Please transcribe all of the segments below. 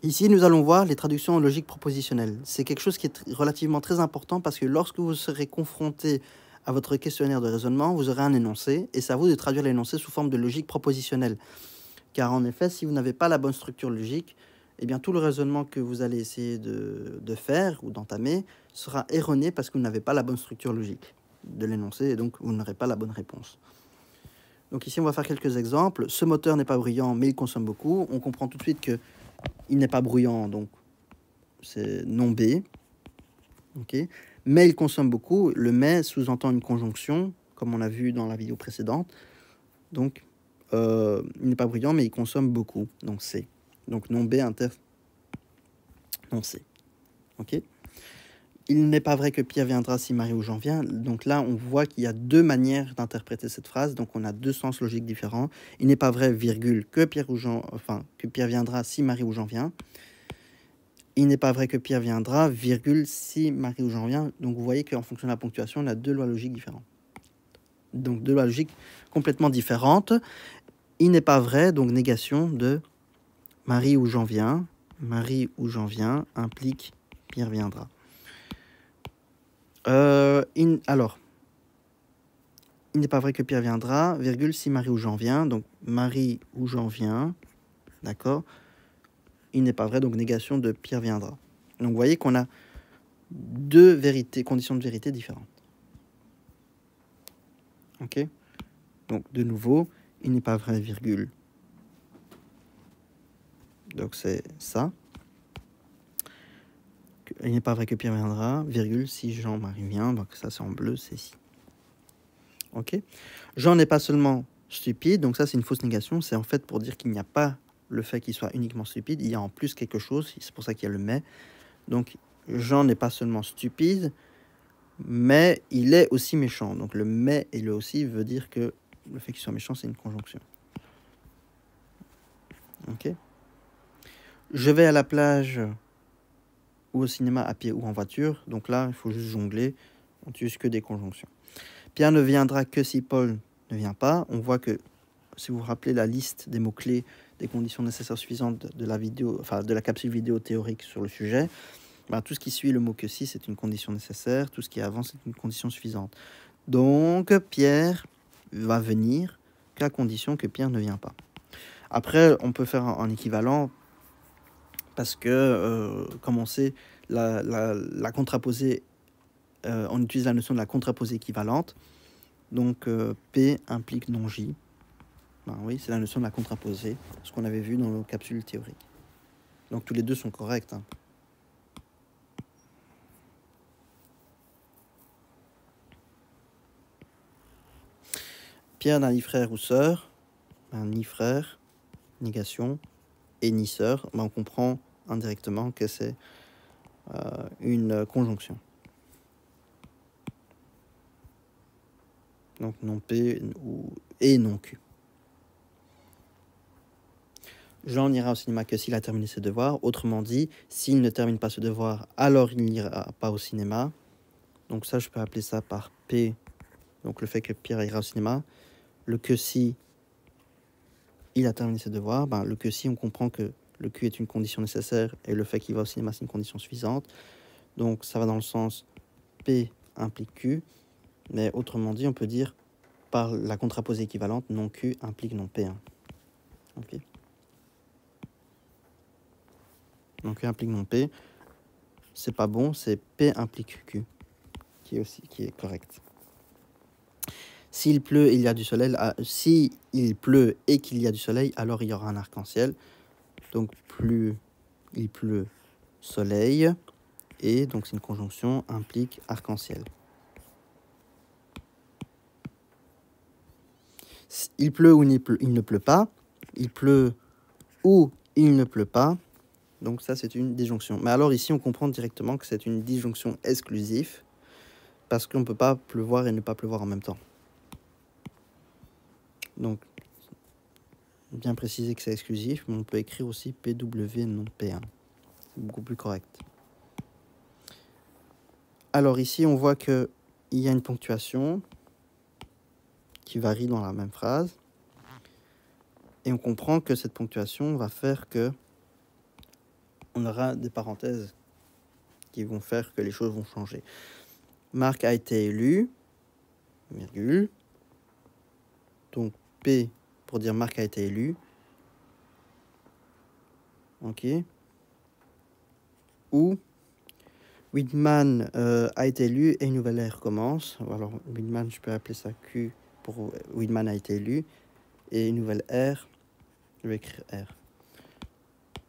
Ici, nous allons voir les traductions en logique propositionnelle. C'est quelque chose qui est relativement très important parce que lorsque vous serez confronté à votre questionnaire de raisonnement, vous aurez un énoncé et c'est à vous de traduire l'énoncé sous forme de logique propositionnelle. Car en effet, si vous n'avez pas la bonne structure logique, eh bien tout le raisonnement que vous allez essayer de faire ou d'entamer sera erroné parce que vous n'avez pas la bonne structure logique de l'énoncé et donc vous n'aurez pas la bonne réponse. Donc ici, on va faire quelques exemples. Ce moteur n'est pas bruyant, mais il consomme beaucoup. On comprend tout de suite que il n'est pas bruyant, donc c'est non B. Okay. Mais il consomme beaucoup. Le mais sous-entend une conjonction, comme on a vu dans la vidéo précédente. Donc, il n'est pas bruyant, mais il consomme beaucoup. Donc, C. Donc, non B inter non C. OK. Il n'est pas vrai que Pierre viendra si Marie ou Jean vient. Donc là, on voit qu'il y a deux manières d'interpréter cette phrase. Donc, on a deux sens logiques différents. Il n'est pas vrai, virgule, que Pierre viendra si Marie ou Jean vient. Il n'est pas vrai que Pierre viendra, virgule, si Marie ou Jean vient. Donc, vous voyez qu'en fonction de la ponctuation, on a deux lois logiques différentes. Donc, deux lois logiques complètement différentes. Il n'est pas vrai, donc négation de Marie ou Jean vient. Marie ou Jean vient implique Pierre viendra. Alors, il n'est pas vrai que Pierre viendra, virgule, si Marie ou Jean vient. Donc, Marie ou Jean vient, d'accord. Il n'est pas vrai, donc négation de Pierre viendra. Donc, vous voyez qu'on a deux vérités, conditions de vérité différentes. Ok. Donc, de nouveau, il n'est pas vrai, virgule. Donc, c'est ça. Il n'est pas vrai que Pierre viendra, virgule, si Jean-Marie vient. Donc, ça, c'est en bleu, c'est ici. Ok. Jean n'est pas seulement stupide. Donc, ça, c'est une fausse négation. C'est en fait pour dire qu'il n'y a pas le fait qu'il soit uniquement stupide. Il y a en plus quelque chose. C'est pour ça qu'il y a le mais. Donc, Jean n'est pas seulement stupide, mais il est aussi méchant. Donc, le mais et le aussi veut dire que le fait qu'il soit méchant, c'est une conjonction. Ok. Je vais à la plage ou au cinéma à pied ou en voiture. Donc là, il faut juste jongler. On n'utilise que des conjonctions. Pierre ne viendra que si Paul ne vient pas. On voit que, si vous vous rappelez la liste des mots-clés, des conditions nécessaires suffisantes de la vidéo, enfin de la capsule vidéo théorique sur le sujet, ben, tout ce qui suit le mot que si, c'est une condition nécessaire. Tout ce qui est avant, c'est une condition suffisante. Donc, Pierre va venir qu'à condition que Pierre ne vient pas. Après, on peut faire un équivalent parce que, comme on sait, la contraposée, on utilise la notion de la contraposée équivalente. Donc, P implique non J. Ben oui, c'est la notion de la contraposée, ce qu'on avait vu dans nos capsules théoriques. Donc, tous les deux sont corrects. Hein. Pierre n'a ni frère ou sœur. Ben, ni frère, négation, et ni sœur. Ben, on comprend indirectement que c'est une conjonction. Donc non P ou et non Q. Jean n'ira au cinéma que s'il a terminé ses devoirs. Autrement dit, s'il ne termine pas ce devoir, alors il n'ira pas au cinéma. Donc ça, je peux appeler ça par P. Donc le fait que Pierre ira au cinéma. Le que si il a terminé ses devoirs. Ben, le que si, on comprend que le Q est une condition nécessaire et le fait qu'il va au cinéma, c'est une condition suffisante. Donc ça va dans le sens P implique Q. Mais autrement dit, on peut dire par la contraposée équivalente, non Q implique non P1. Ok. Non Q implique non P. C'est pas bon, c'est P implique Q, qui est correct. S'il pleut et il y a du soleil, si il pleut et qu'il y a du soleil, alors il y aura un arc-en-ciel. Donc plus il pleut, soleil, et donc c'est une conjonction, implique arc-en-ciel. Il pleut ou il ne pleut pas, il pleut ou il ne pleut pas, donc ça c'est une disjonction. Mais alors ici on comprend directement que c'est une disjonction exclusive, parce qu'on ne peut pas pleuvoir et ne pas pleuvoir en même temps. Donc, bien préciser que c'est exclusif, mais on peut écrire aussi PW non P1. C'est beaucoup plus correct. Alors ici, on voit qu'il y a une ponctuation qui varie dans la même phrase. Et on comprend que cette ponctuation va faire que on aura des parenthèses qui vont faire que les choses vont changer. Marc a été élu, virgule. Donc P pour dire Marc a été élu. Ok. Ou Whitman a été élu et une nouvelle ère commence. Alors Whitman, je peux appeler ça Q pour Whitman a été élu. Et une nouvelle ère, je vais écrire R.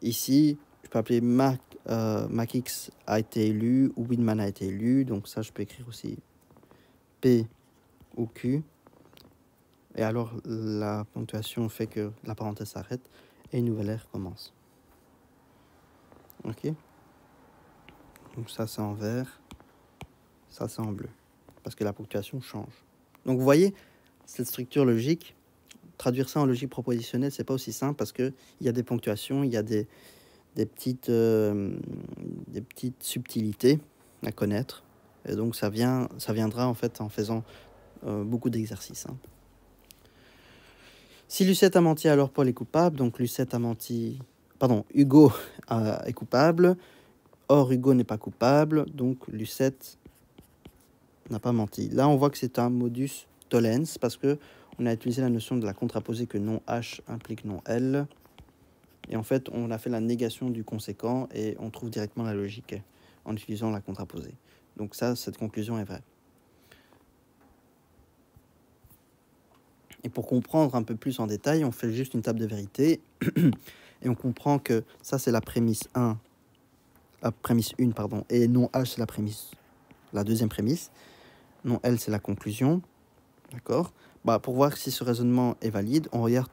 Ici, je peux appeler Mac X a été élu ou Whitman a été élu. Donc ça, je peux écrire aussi P ou Q. Et alors, la ponctuation fait que la parenthèse s'arrête et une nouvelle ère commence. Ok. Donc ça, c'est en vert. Ça, c'est en bleu. Parce que la ponctuation change. Donc, vous voyez, cette structure logique, traduire ça en logique propositionnelle, c'est pas aussi simple parce qu'il y a des ponctuations, il y a des petites subtilités à connaître. Et donc, ça viendra en fait en faisant beaucoup d'exercices. Hein. Si Lucette a menti, alors Paul est coupable. Donc, Lucette a menti... Pardon, Hugo est coupable. Or, Hugo n'est pas coupable. Donc, Lucette n'a pas menti. Là, on voit que c'est un modus tollens parce que on a utilisé la notion de la contraposée que non H implique non L. Et en fait, on a fait la négation du conséquent et on trouve directement la logique en utilisant la contraposée. Donc ça, cette conclusion est vraie. Et pour comprendre un peu plus en détail, on fait juste une table de vérité et on comprend que ça, c'est la prémisse 1, la prémisse 1, pardon, et non H, c'est la deuxième prémisse. Non L, c'est la conclusion. D'accord. Pour voir si ce raisonnement est valide, on regarde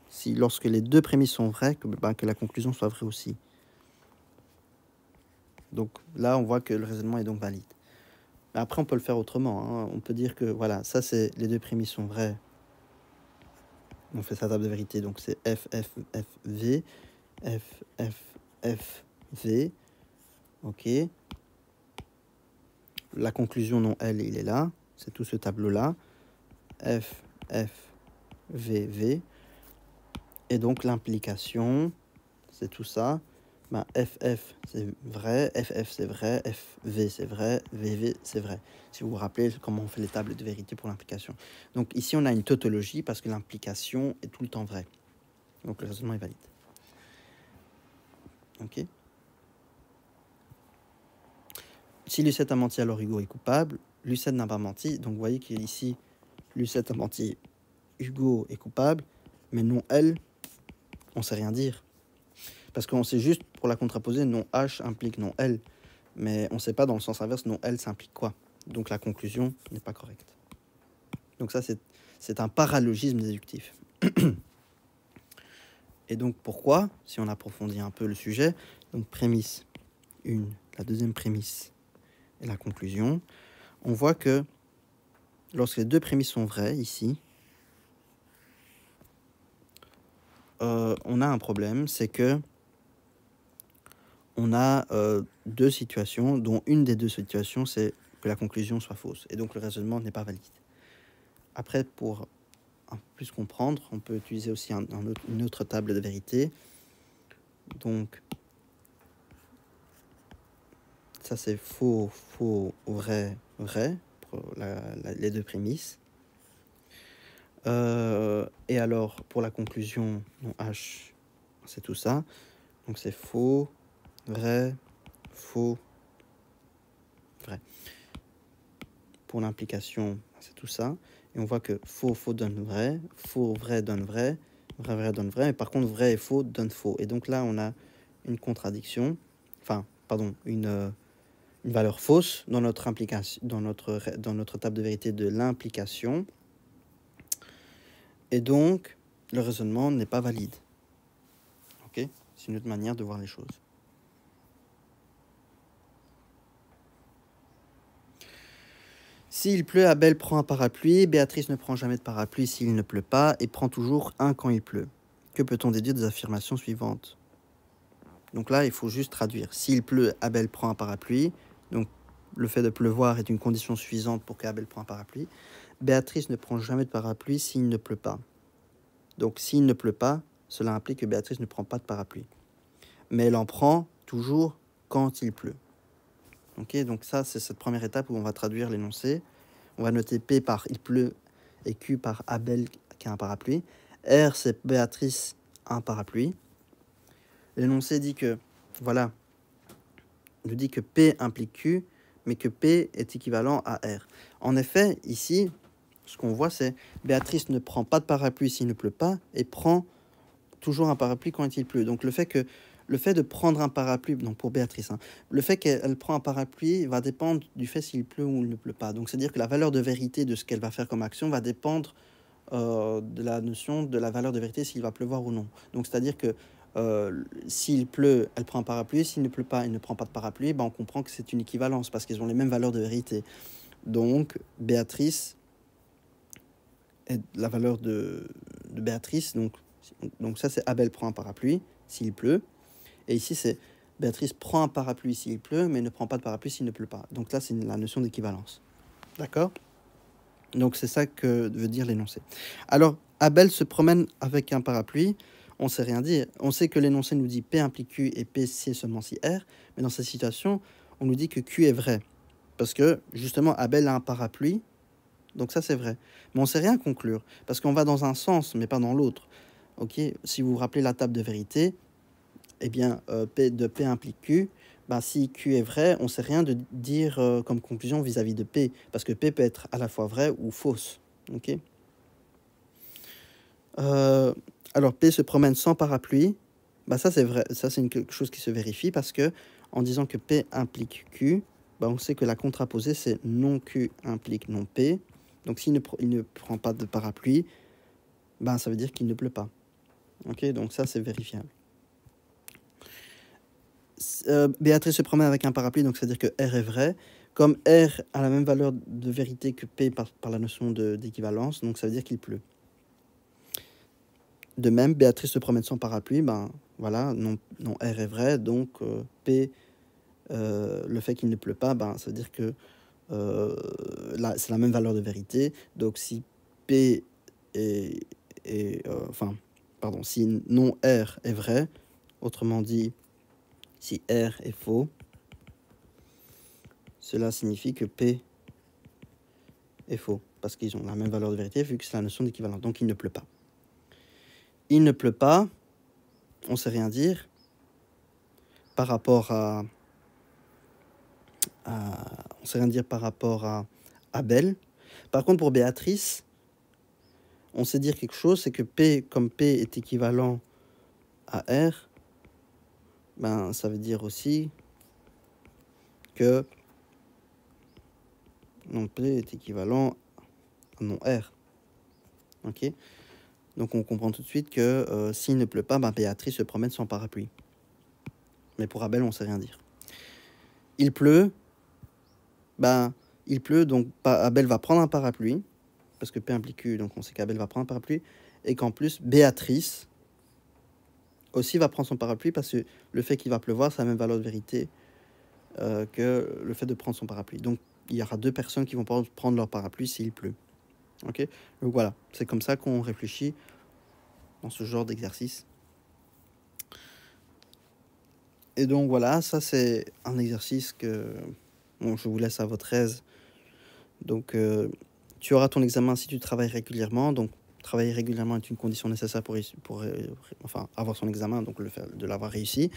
si lorsque les deux prémisses sont vraies, que la conclusion soit vraie aussi. Donc là, on voit que le raisonnement est donc valide. Mais après, on peut le faire autrement. Hein. On peut dire que voilà, ça, c'est les deux prémisses sont vraies. On fait sa table de vérité. Donc c'est F, F, F, V. F, F, F, V. OK. La conclusion non L, il est là. C'est tout ce tableau-là. F, F, V, V. Et donc l'implication, c'est tout ça. FF, c'est vrai. FF, c'est vrai. FV, c'est vrai. VV, c'est vrai. Si vous vous rappelez comment on fait les tables de vérité pour l'implication. Donc ici, on a une tautologie parce que l'implication est tout le temps vraie. Donc le raisonnement est valide. OK. Si Lucette a menti, alors Hugo est coupable. Lucette n'a pas menti. Donc vous voyez qu'ici, Lucette a menti, Hugo est coupable. Mais non elle, on ne sait rien dire. Parce qu'on sait juste, pour la contraposer, non H implique non L. Mais on ne sait pas dans le sens inverse, non L, ça implique quoi. Donc la conclusion n'est pas correcte. Donc ça, c'est un paralogisme déductif. Et donc pourquoi, si on approfondit un peu le sujet, donc prémisse 1, la deuxième prémisse et la conclusion, on voit que lorsque les deux prémisses sont vraies, ici, on a un problème, c'est que on a deux situations, dont une des deux situations, c'est que la conclusion soit fausse. Et donc le raisonnement n'est pas valide. Après, pour un peu plus comprendre, on peut utiliser aussi une autre table de vérité. Donc, ça c'est faux, faux, vrai, vrai, pour les deux prémisses. Et alors, pour la conclusion, non, H, c'est tout ça. Donc c'est faux, vrai, faux, vrai. Pour l'implication, c'est tout ça. Et on voit que faux, faux donne vrai, faux, vrai donne vrai, vrai, vrai donne vrai. Mais par contre, vrai et faux donne faux. Et donc là, on a une contradiction, enfin, pardon, une valeur fausse dans notre implication, dans notre table de vérité de l'implication. Et donc, le raisonnement n'est pas valide. Ok ? C'est une autre manière de voir les choses. S'il pleut, Abel prend un parapluie. Béatrice ne prend jamais de parapluie s'il ne pleut pas et prend toujours un quand il pleut. Que peut-on déduire des affirmations suivantes ? Donc là, il faut juste traduire. S'il pleut, Abel prend un parapluie. Donc, le fait de pleuvoir est une condition suffisante pour qu'Abel prenne un parapluie. Béatrice ne prend jamais de parapluie s'il ne pleut pas. Donc, s'il ne pleut pas, cela implique que Béatrice ne prend pas de parapluie. mais elle en prend toujours quand il pleut. Ok, donc ça, c'est cette première étape où on va traduire l'énoncé. On va noter P par il pleut et Q par Abel qui a un parapluie. R, c'est Béatrice a un parapluie. L'énoncé dit que, voilà, nous dit que P implique Q, mais que P est équivalent à R. En effet, ici, ce qu'on voit, c'est Béatrice ne prend pas de parapluie s'il ne pleut pas et prend toujours un parapluie quand il pleut. Donc le fait de prendre un parapluie, donc pour Béatrice, hein, le fait qu'elle prend un parapluie va dépendre du fait s'il pleut ou il ne pleut pas. Donc c'est-à-dire que la valeur de vérité de ce qu'elle va faire comme action va dépendre de la notion de la valeur de vérité s'il va pleuvoir ou non. Donc c'est-à-dire que s'il pleut, elle prend un parapluie, s'il ne pleut pas, elle ne prend pas de parapluie, ben on comprend que c'est une équivalence parce qu'ils ont les mêmes valeurs de vérité. Donc Béatrice est la valeur de Béatrice, donc ça c'est Abel prend un parapluie s'il pleut, et ici c'est Béatrice prend un parapluie s'il pleut, mais ne prend pas de parapluie s'il ne pleut pas. Donc là c'est la notion d'équivalence. D'accord? Donc c'est ça que veut dire l'énoncé. Alors Abel se promène avec un parapluie, on ne sait rien dire. On sait que l'énoncé nous dit P implique Q et P si et seulement si R, mais dans cette situation, on nous dit que Q est vrai. Parce que justement Abel a un parapluie, donc ça c'est vrai. Mais on ne sait rien conclure, parce qu'on va dans un sens, mais pas dans l'autre. Ok, si vous vous rappelez la table de vérité, eh bien P de P implique Q. Ben, si Q est vrai, on ne sait rien de dire comme conclusion vis-à-vis de P, parce que P peut être à la fois vrai ou fausse. Ok. Alors P se promène sans parapluie. Ben, ça c'est vrai, ça c'est quelque chose qui se vérifie parce que en disant que P implique Q, ben, on sait que la contraposée c'est non Q implique non P. Donc s'il il ne prend pas de parapluie, ben, ça veut dire qu'il ne pleut pas. Ok, donc ça c'est vérifiable. Béatrice se promène avec un parapluie, donc c'est-à-dire que R est vrai. Comme R a la même valeur de vérité que P par la notion d'équivalence, donc ça veut dire qu'il pleut. De même, Béatrice se promène sans parapluie, ben voilà, non R est vrai, donc P, le fait qu'il ne pleut pas, ben, ça veut dire que c'est la même valeur de vérité. Donc si P est, enfin, pardon, si non R est vrai, autrement dit, si R est faux, cela signifie que P est faux, parce qu'ils ont la même valeur de vérité, vu que c'est la notion d'équivalence. Donc il ne pleut pas. Il ne pleut pas, on ne sait rien dire par rapport à on sait rien dire par rapport à Abel. Par contre, pour Béatrice, on sait dire quelque chose, c'est que P, comme P est équivalent à R, ben, ça veut dire aussi que non P est équivalent à non R. Ok? Donc on comprend tout de suite que s'il ne pleut pas, ben, Béatrice se promène sans parapluie. Mais pour Abel, on ne sait rien dire. Il pleut, ben, il pleut, donc Abel va prendre un parapluie, parce que P implique Q, donc on sait qu'Abel va prendre un parapluie, et qu'en plus, Béatrice aussi va prendre son parapluie, parce que le fait qu'il va pleuvoir, c'est la même valeur de vérité que le fait de prendre son parapluie. Donc il y aura deux personnes qui vont prendre leur parapluie s'il pleut. Ok, donc voilà, c'est comme ça qu'on réfléchit dans ce genre d'exercice. Et donc voilà, ça c'est un exercice que bon, je vous laisse à votre aise. Donc tu auras ton examen si tu travailles régulièrement. Donc travailler régulièrement est une condition nécessaire pour enfin, avoir son examen, donc de l'avoir réussi.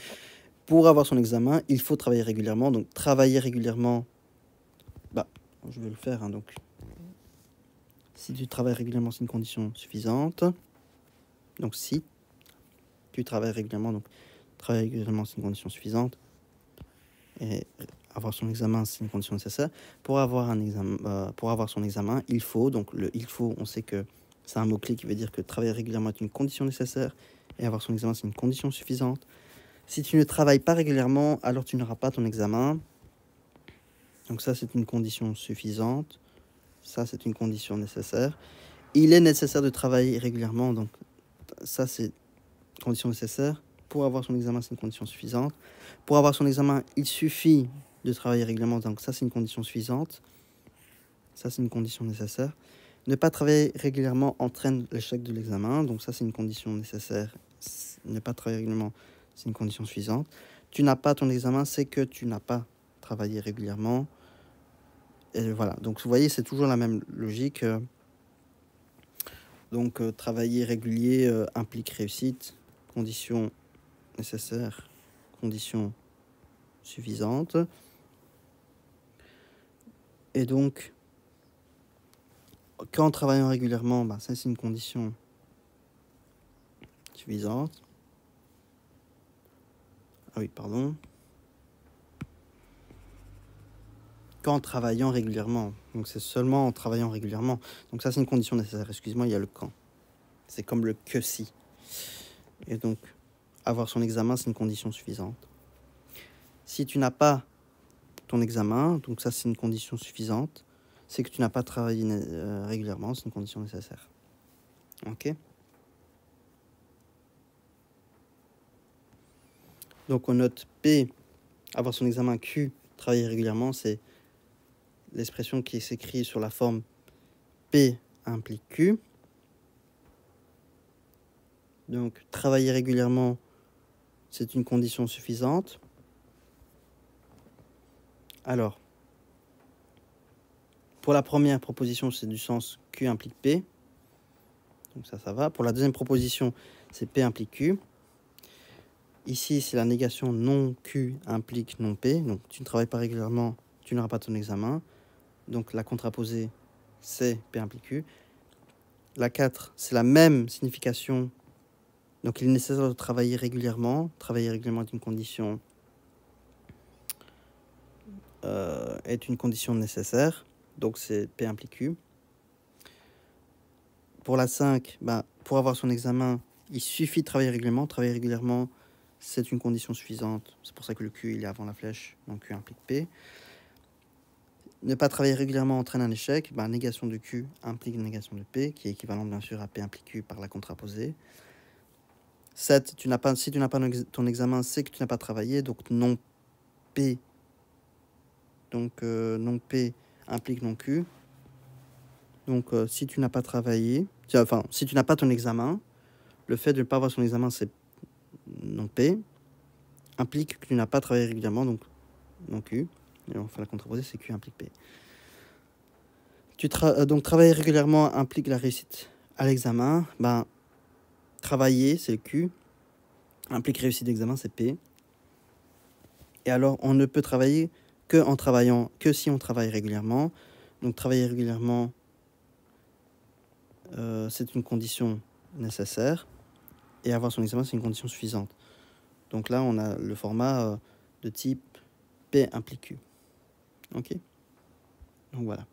Pour avoir son examen, il faut travailler régulièrement. Donc travailler régulièrement, bah, je vais le faire. Hein, donc si tu travailles régulièrement, c'est une condition suffisante. Donc si tu travailles régulièrement, donc travailler régulièrement, c'est une condition suffisante. Et avoir son examen, c'est une condition nécessaire. Pour avoir son examen, il faut, donc le il faut, on sait que c'est un mot-clé qui veut dire que travailler régulièrement est une condition nécessaire et avoir son examen, c'est une condition suffisante. Si tu ne travailles pas régulièrement, alors tu n'auras pas ton examen. Donc ça, c'est une condition suffisante. Ça, c'est une condition nécessaire. Il est nécessaire de travailler régulièrement, donc ça, c'est une condition nécessaire. Pour avoir son examen, c'est une condition suffisante. Pour avoir son examen, il suffit de travailler régulièrement, donc ça, c'est une condition suffisante. Ça, c'est une condition nécessaire. Ne pas travailler régulièrement entraîne l'échec de l'examen, donc ça, c'est une condition nécessaire. Ne pas travailler régulièrement, c'est une condition suffisante. Tu n'as pas ton examen, c'est que tu n'as pas travaillé régulièrement. Et voilà, donc vous voyez, c'est toujours la même logique. Donc, travailler régulier implique réussite, condition nécessaire, condition suffisante. Et donc, qu'en travaillant régulièrement, bah, ça c'est une condition suffisante. Ah oui, pardon. Qu'en travaillant régulièrement. Donc c'est seulement en travaillant régulièrement. Donc ça c'est une condition nécessaire. Excuse-moi, il y a le quand. C'est comme le que si. Et donc, avoir son examen, c'est une condition suffisante. Si tu n'as pas ton examen, donc ça c'est une condition suffisante, c'est que tu n'as pas travaillé régulièrement, c'est une condition nécessaire. Ok. Donc on note P, avoir son examen, Q, travailler régulièrement, c'est l'expression qui s'écrit sur la forme P implique Q. Donc travailler régulièrement, c'est une condition suffisante. Alors, pour la première proposition, c'est du sens Q implique P. Donc ça va. Pour la deuxième proposition, c'est P implique Q. Ici, c'est la négation non Q implique non P. Donc tu ne travailles pas régulièrement, tu n'auras pas ton examen. Donc la contraposée, c'est P implique Q. La 4, c'est la même signification. Donc il est nécessaire de travailler régulièrement. Travailler régulièrement est une condition nécessaire. Donc c'est P implique Q. Pour la 5, bah, pour avoir son examen, il suffit de travailler régulièrement. Travailler régulièrement, c'est une condition suffisante. C'est pour ça que le Q il est avant la flèche. Donc Q implique P. Ne pas travailler régulièrement entraîne un échec. Bah, négation de Q implique une négation de P, qui est équivalente bien sûr à P implique Q par la contraposée. 7, si tu n'as pas ton examen, c'est que tu n'as pas travaillé. Donc non P. Donc non P implique non Q. Donc si tu n'as pas travaillé, enfin si tu n'as pas ton examen, le fait de ne pas avoir son examen, c'est non P, implique que tu n'as pas travaillé régulièrement, donc non Q. Et on fait la contraposée, c'est Q implique P. Donc travailler régulièrement implique la réussite à l'examen. Ben, travailler, c'est Q. Implique réussite d'examen, c'est P. Et alors, on ne peut travailler que si on travaille régulièrement. Donc travailler régulièrement, c'est une condition nécessaire. Et avoir son examen, c'est une condition suffisante. Donc là, on a le format de type P implique Q. Ok. Donc voilà.